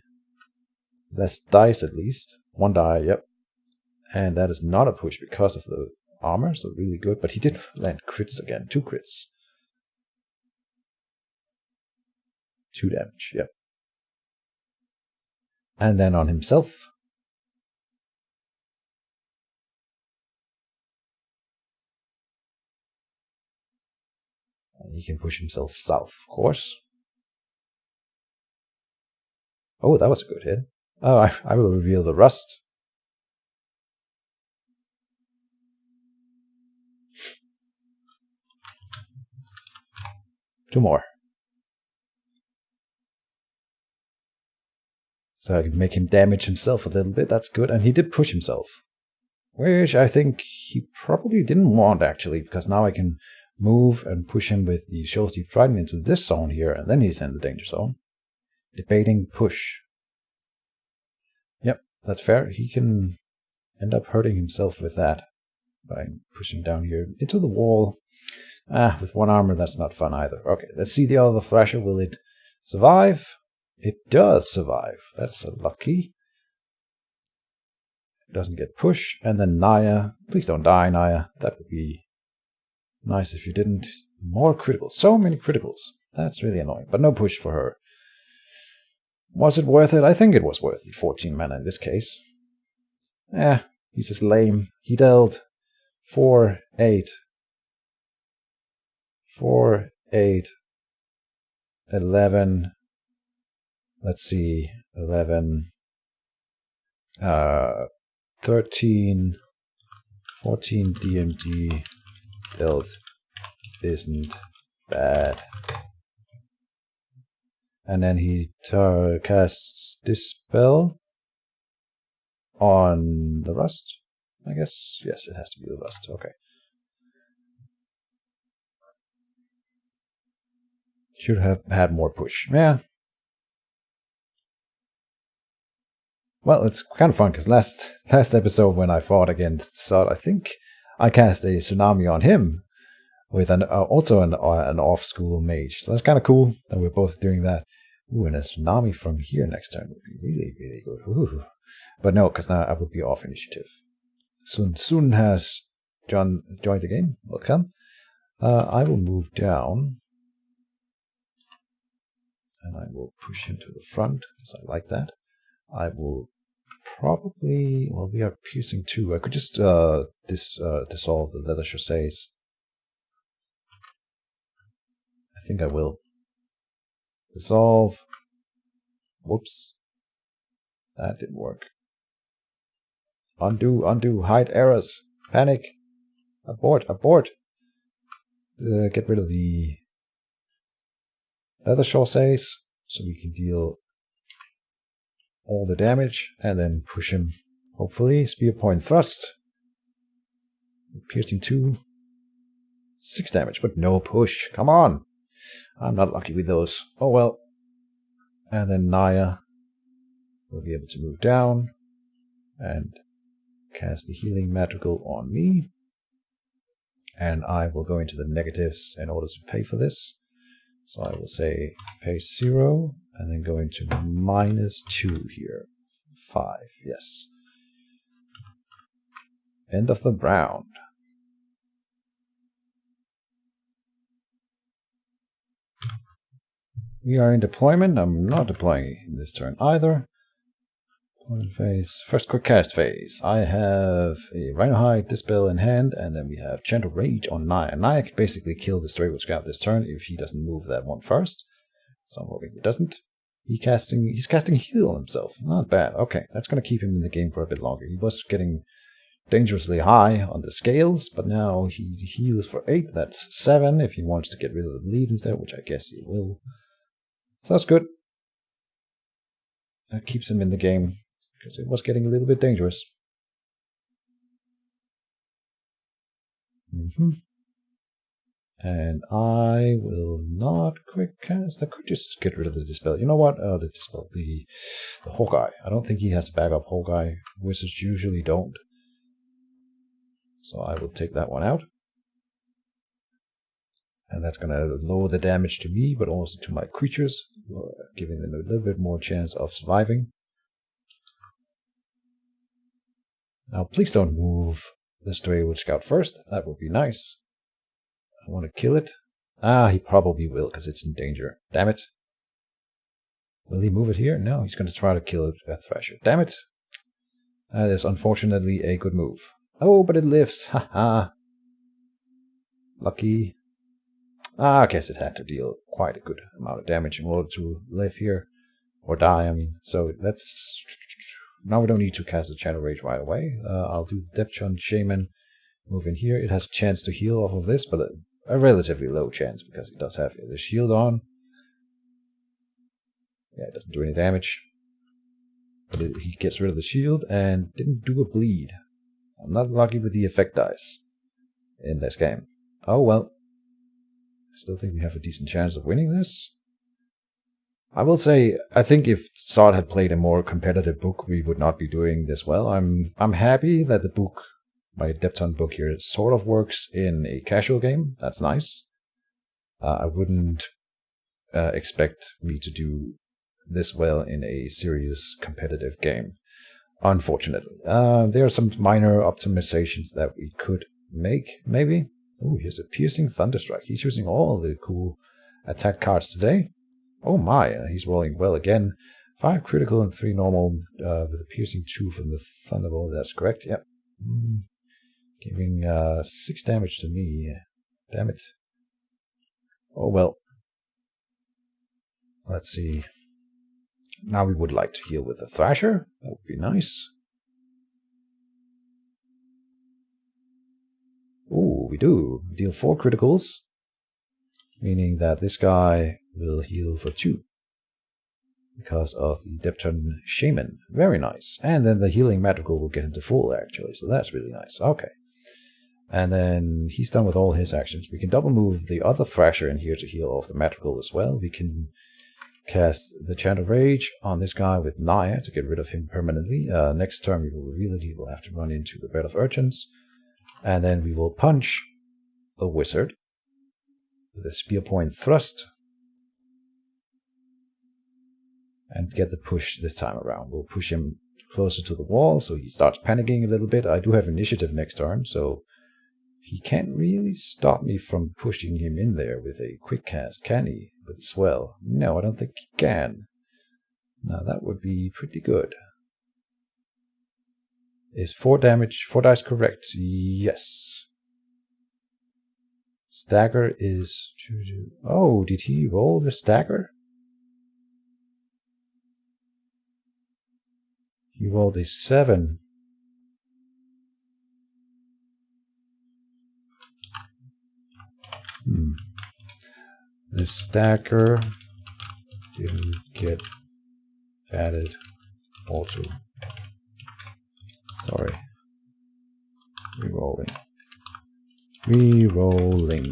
less dice at least. 1 die, yep. And that is not a push because of the armor, so really good. But he did land crits again. 2 crits. 2 damage, yep. And then on himself. And he can push himself south, of course. Oh, that was a good hit. Oh, I will reveal the rust. Two more. So I can make him damage himself a little bit. That's good. And he did push himself. Which I think he probably didn't want, actually, because now I can move and push him with the Shoal Steep Trident into this zone here, and then he's in the danger zone. Debating push. Yep, that's fair. He can end up hurting himself with that by pushing down here into the wall. With one armor, that's not fun either. Okay, let's see the other Thrasher. Will it survive? It does survive. That's lucky. It doesn't get pushed. And then Naya. Please don't die, Naya. That would be nice if you didn't. More criticals. So many criticals. That's really annoying. But no push for her. Was it worth it? I think it was worth it. 14 mana in this case. He's just lame. He dealt 4, 8. 4, 8, 11, let's see, 11, 13, 14 DMG build isn't bad. And then he casts Dispel on the Rust, I guess. Yes, it has to be the Rust, okay. Should have had more push. Yeah. Well, it's kind of fun because last episode when I fought against Sod, I think I cast a Tsunami on him with also an off-school mage. So that's kind of cool that we're both doing that. Ooh, and a Tsunami from here next turn would be really, really good. Ooh. But no, because now I would be off initiative. Sun has joined the game. Welcome. I will move down. And I will push him to the front, because I like that. I will probably... Well, we are piercing 2. I could just dissolve the leather chaussées. I think I will. Dissolve. Whoops. That didn't work. Undo, hide errors. Panic. Abort. Get rid of the leather chaussées, so we can deal all the damage, and then push him, hopefully. Spear point thrust. Piercing 2. 6 damage, but no push. Come on! I'm not lucky with those. Oh well. And then Naya will be able to move down and cast the healing magical on me. And I will go into the negatives in order to pay for this. So I will say pay 0, and then go into -2 here. 5, yes. End of the round. We are in deployment. I'm not deploying in this turn either. Deployment phase. First quick cast phase. I have a Rhinohide Dispel in hand, and then we have Gentle Rage on Naya. Naya can basically kill the Stray Wood Scout this turn if he doesn't move that one first. So I'm hoping he doesn't. He's casting Heal on himself. Not bad. Okay, that's going to keep him in the game for a bit longer. He was getting dangerously high on the scales, but now he heals for 8. That's 7 if he wants to get rid of the bleed instead, which I guess he will. So that's good. That keeps him in the game, because it was getting a little bit dangerous. And I will not quick cast. I could just get rid of the Dispel. You know what? The Dispel. The Hawkeye. I don't think he has to back up Hawkeye. Wizards usually don't. So I will take that one out. And that's going to lower the damage to me, but also to my creatures, giving them a little bit more chance of surviving. Now, please don't move the Stray Wood Scout first. That would be nice. I want to kill it. He probably will, because it's in danger. Damn it. Will he move it here? No, he's going to try to kill it with Thrasher. Damn it. That is unfortunately a good move. Oh, but it lives. Haha. Lucky. I guess it had to deal quite a good amount of damage in order to live here. Or die, I mean. So that's... Now we don't need to cast a Channel Rage right away. I'll do the Deptonne Shaman. Move in here. It has a chance to heal off of this, but a relatively low chance because it does have the shield on. Yeah, it doesn't do any damage. But he gets rid of the shield and didn't do a bleed. I'm not lucky with the effect dice in this game. Oh well. I still think we have a decent chance of winning this. I will say, I think if Sod had played a more competitive book, we would not be doing this well. I'm happy that the book, my Deptonne book here, sort of works in a casual game. That's nice. I wouldn't expect me to do this well in a serious competitive game, unfortunately. There are some minor optimizations that we could make, maybe. Oh, here's a Piercing Thunderstrike. He's using all the cool attack cards today. Oh my, he's rolling well again. 5 critical and 3 normal with a Piercing 2 from the Thunderbolt. That's correct, yep. Giving 6 damage to me. Damn it. Oh well. Let's see. Now we would like to heal with a Thrasher. That would be nice. Ooh, we do. Deal 4 criticals. Meaning that this guy will heal for 2. Because of the Deptonne Shaman. Very nice. And then the healing magical will get into full, actually. So that's really nice. Okay. And then he's done with all his actions. We can double move the other Thrasher in here to heal off the magical as well. We can cast the Chant of Rage on this guy with Naya to get rid of him permanently. Next turn we will reveal it. He will have to run into the Bed of Urchins. And then we will punch the Wizard with a Spear Point Thrust. And get the push this time around. We'll push him closer to the wall so he starts panicking a little bit. I do have initiative next turn, so he can't really stop me from pushing him in there with a quick cast, can he? With Swell. No, I don't think he can. Now that would be pretty good. Is 4 damage, 4 dice correct? Yes. Stagger is... Oh, did he roll the stagger? He rolled a 7. The stagger didn't get added also. Sorry. Rerolling. Rerolling.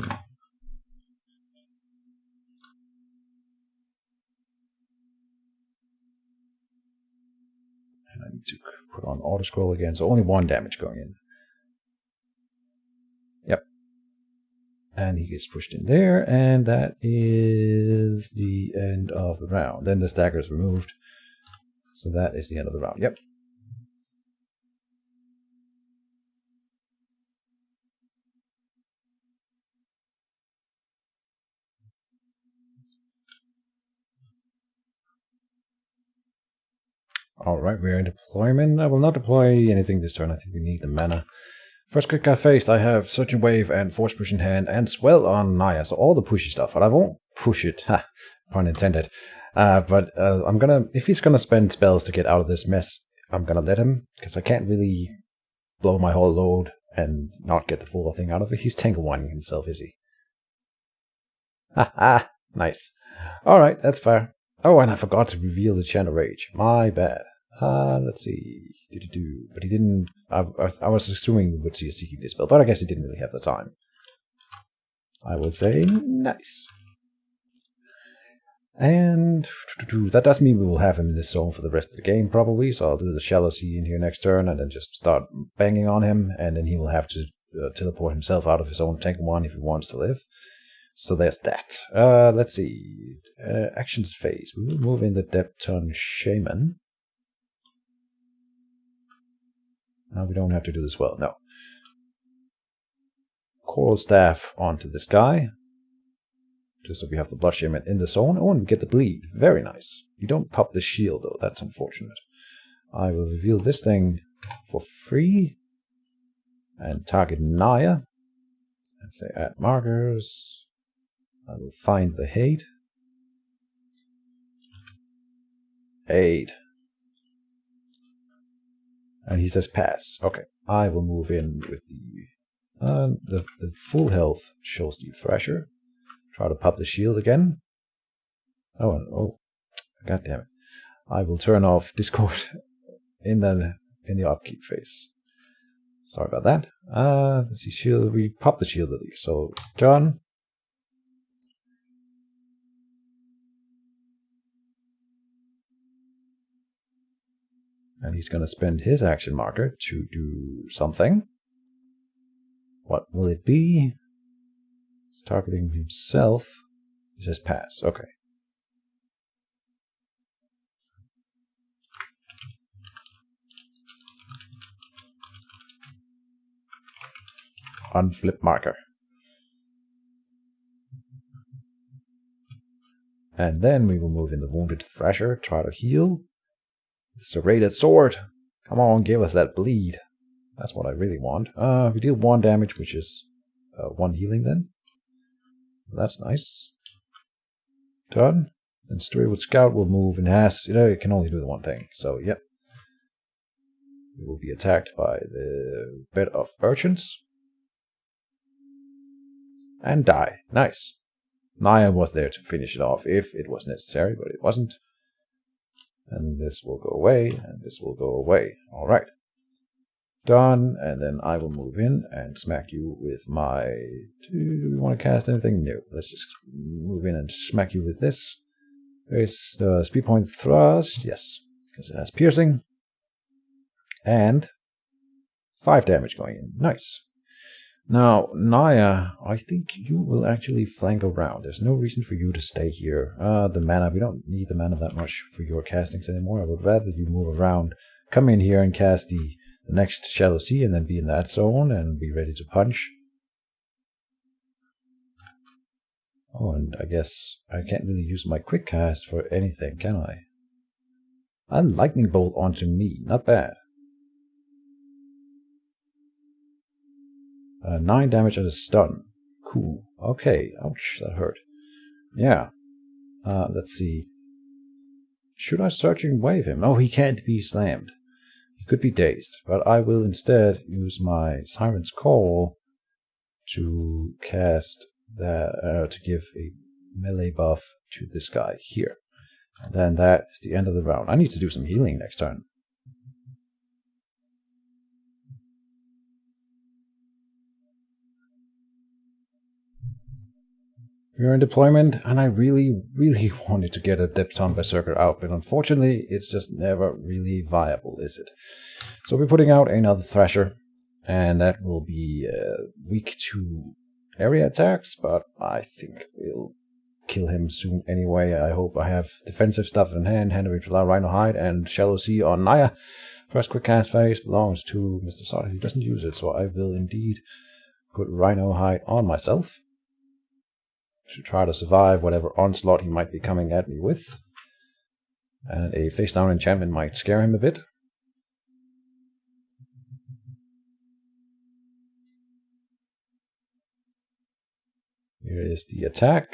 And I need to put on auto scroll again, so only 1 damage going in. Yep. And he gets pushed in there, and that is the end of the round. Then the stagger is removed, so that is the end of the round. Yep. Alright, we're in deployment. I will not deploy anything this turn. I think we need the mana. First quick guy faced, I have Search and Wave and Force Push in hand and Swell on Naya, so all the pushy stuff, but I won't push it. Ha, pun intended. But I'm gonna, if he's gonna spend spells to get out of this mess, I'm gonna let him, because I can't really blow my whole load and not get the full thing out of it. He's Tangle Whining himself, is he? Ha ha, nice. Alright, that's fair. Oh, and I forgot to reveal the Chant of Rage. My bad. Let's see. But he didn't. I was assuming we would see a Seeking Dispel, but I guess he didn't really have the time. I will say nice. And that does mean we will have him in this zone for the rest of the game, probably. So I'll do the Shallow Sea in here next turn, and then just start banging on him, and then he will have to teleport himself out of his own Tank 1 if he wants to live. So there's that. Let's see. Actions phase. We will move in the Deptonne Shaman. Now we don't have to do this well, no. Coral Staff onto this guy. Just so we have the Blood Shaman in the zone. Oh, and we get the bleed. Very nice. You don't pop the shield, though. That's unfortunate. I will reveal this thing for free. And target Naya. And say add markers. I will find the hate. 8. And he says pass. Okay. I will move in with the full health shows the Thrasher. Try to pop the shield again. Oh, god damn it. I will turn off Discord in the upkeep phase. Sorry about that. Let's see, shield. We pop the shield at least. So, John. And he's going to spend his action marker to do something. What will it be? He's targeting himself. He says pass. Okay. Unflip marker. And then we will move in the Wounded Thrasher, try to heal. The Serrated Sword. Come on, give us that bleed. That's what I really want. We deal 1 damage, which is 1 healing then. That's nice. Done. And Steerwood Scout will move and has, it can only do the one thing. So, yep. We will be attacked by the Bed of Urchins. And die. Nice. Naya was there to finish it off if it was necessary, but it wasn't. And this will go away, and this will go away. Alright. Done, and then I will move in and smack you with my... Do we want to cast anything? No. Let's just move in and smack you with this. There's the Speed Point Thrust, yes, because it has piercing. And 5 damage going in. Nice. Now, Naya, I think you will actually flank around. There's no reason for you to stay here. The mana, we don't need the mana that much for your castings anymore. I would rather you move around, come in here and cast the next Shallow Sea, and then be in that zone and be ready to punch. Oh, and I guess I can't really use my quick cast for anything, can I? And Lightning Bolt onto me, not bad. 9 damage at a stun. Cool. Okay. Ouch, that hurt. Yeah. Let's see. Should I Searching Wave him? Oh, he can't be slammed. He could be dazed. But I will instead use my Siren's Call to cast that, to give a melee buff to this guy here. And then that is the end of the round. I need to do some healing next turn. We're in deployment, and I really wanted to get a Deptonne Berserker out, but unfortunately, it's just never really viable, is it? So we're putting out another Thrasher, and that will be weak to area attacks, but I think we'll kill him soon anyway. I hope I have defensive stuff in hand, Hand of Rhino Hide, and Shallow Sea on Naya. First quick cast phase belongs to Mr. Sot. He doesn't use it, so I will indeed put Rhino Hide on myself to try to survive whatever onslaught he might be coming at me with. And a face down enchantment might scare him a bit. Here is the attack.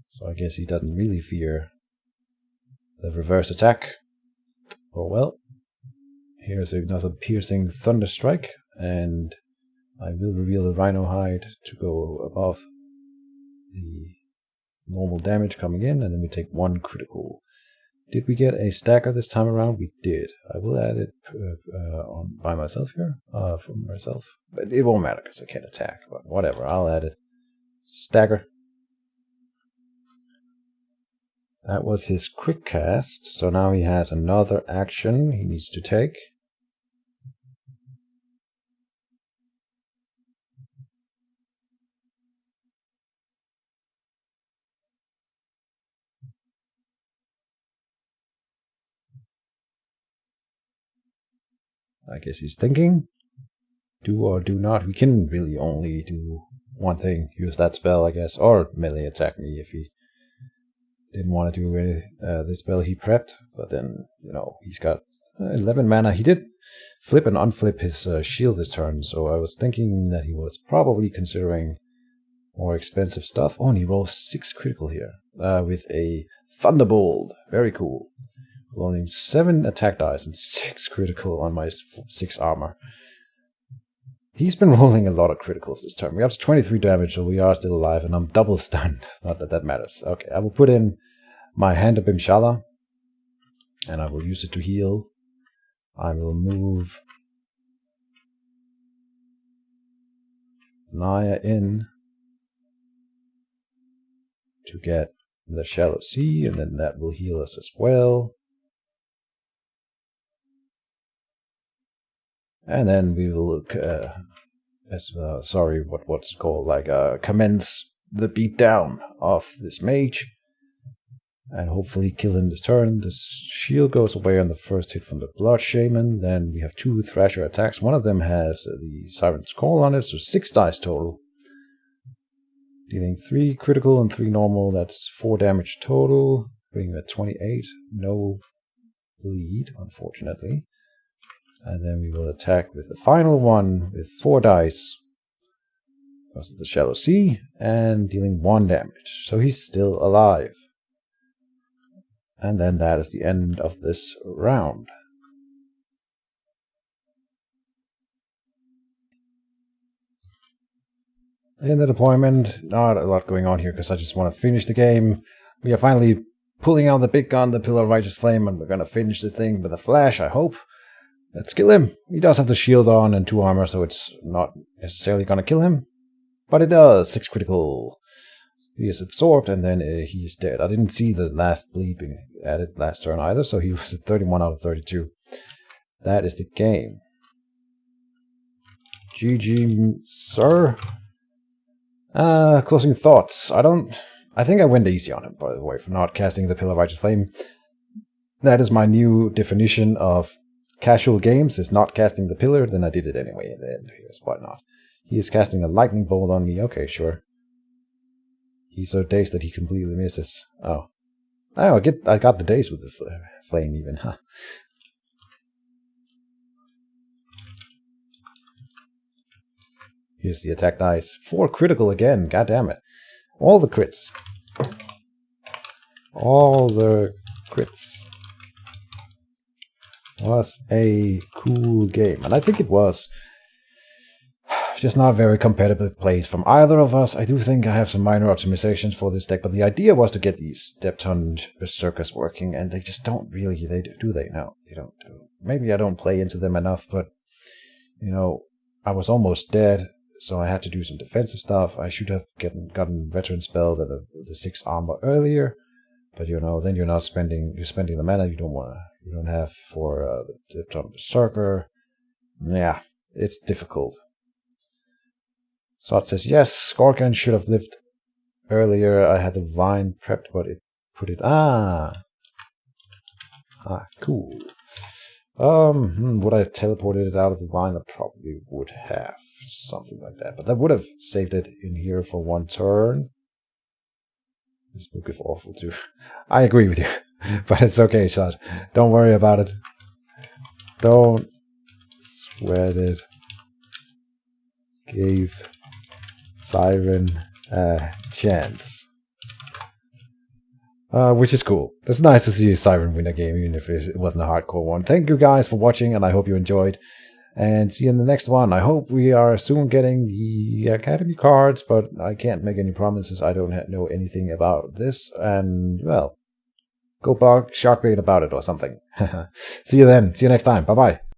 So I guess he doesn't really fear the reverse attack. Oh well. Here's another piercing Thunder Strike, and I will reveal the Rhino Hide to go above the normal damage coming in, and then we take 1 critical. Did we get a stagger this time around? We did. I will add it on by myself here, from myself, but it won't matter because I can't attack. But whatever, I'll add it. Stagger. That was his quick cast, so now he has another action he needs to take. I guess he's thinking. Do or do not. We can really only do one thing. Use that spell, I guess. Or melee attack me if he didn't want to do any, the spell he prepped. But then, he's got 11 mana. He did flip and unflip his shield this turn. So I was thinking that he was probably considering more expensive stuff. Oh, and he rolls 6 critical here. With a Thunderbolt. Very cool. Rolling 7 attack dice and 6 critical on my 6 armor. He's been rolling a lot of criticals this turn. We have 23 damage, so we are still alive, and I'm double stunned. Not that that matters. Okay, I will put in my Hand of Bimshala, and I will use it to heal. I will move Naya in to get the Shallow Sea, and then that will heal us as well. And then we will what's it called? Commence the beatdown of this mage. And hopefully kill him this turn. The shield goes away on the first hit from the Blood Shaman. Then we have 2 Thrasher attacks. One of them has the Siren's Call on it, so 6 dice total. Dealing 3 critical and 3 normal. That's 4 damage total. Putting him at 28. No bleed, unfortunately. And then we will attack with the final one with 4 dice. Because of the Shallow Sea. And dealing 1 damage. So he's still alive. And then that is the end of this round. In the deployment, not a lot going on here because I just want to finish the game. We are finally pulling out the big gun, the Pillar of Righteous Flame, and we're going to finish the thing with a flash, I hope. Let's kill him. He does have the shield on and 2 armor, so it's not necessarily going to kill him. But it does. 6 critical. He is absorbed, and then he's dead. I didn't see the last bleed being added last turn either, so he was at 31 out of 32. That is the game. GG, sir. Closing thoughts. I think I went easy on him, by the way, for not casting the Pillar of Righteous Flame. That is my new definition of casual games, is not casting the pillar. Then I did it anyway in the end. Here's why not. He is casting a lightning bolt on me. Okay, sure. He's so dazed that he completely misses. Oh. Oh, I got the daze with the flame even, huh? Here's the attack dice. 4 critical again, god damn it. All the crits. All the crits. Was a cool game. And I think it was. Just not very competitive plays from either of us. I do think I have some minor optimizations for this deck, but the idea was to get these Deptonne Berserkers working, and they just don't really, do they? No, they don't do. Maybe I don't play into them enough, but, you know, I was almost dead, so I had to do some defensive stuff. I should have gotten Veteran Spell, the 6 armor earlier, but, you know, then you're spending the mana you don't have for the Deptonne Berserker. Yeah, it's difficult. Sot says, yes, Skorken should have lived earlier. I had the vine prepped, but it put it... cool. Would I have teleported it out of the vine? I probably would have. Something like that. But that would have saved it in here for 1 turn. This book is awful too. I agree with you. But it's okay, Sot. Don't worry about it. Don't sweat it. Gave Siren a chance. Which is cool. It's nice to see Siren win a game, even if it wasn't a hardcore one. Thank you guys for watching, and I hope you enjoyed. And see you in the next one. I hope we are soon getting the Academy cards, but I can't make any promises. I don't know anything about this. And, well, go bug Sharkbait about it or something. See you then. See you next time. Bye-bye.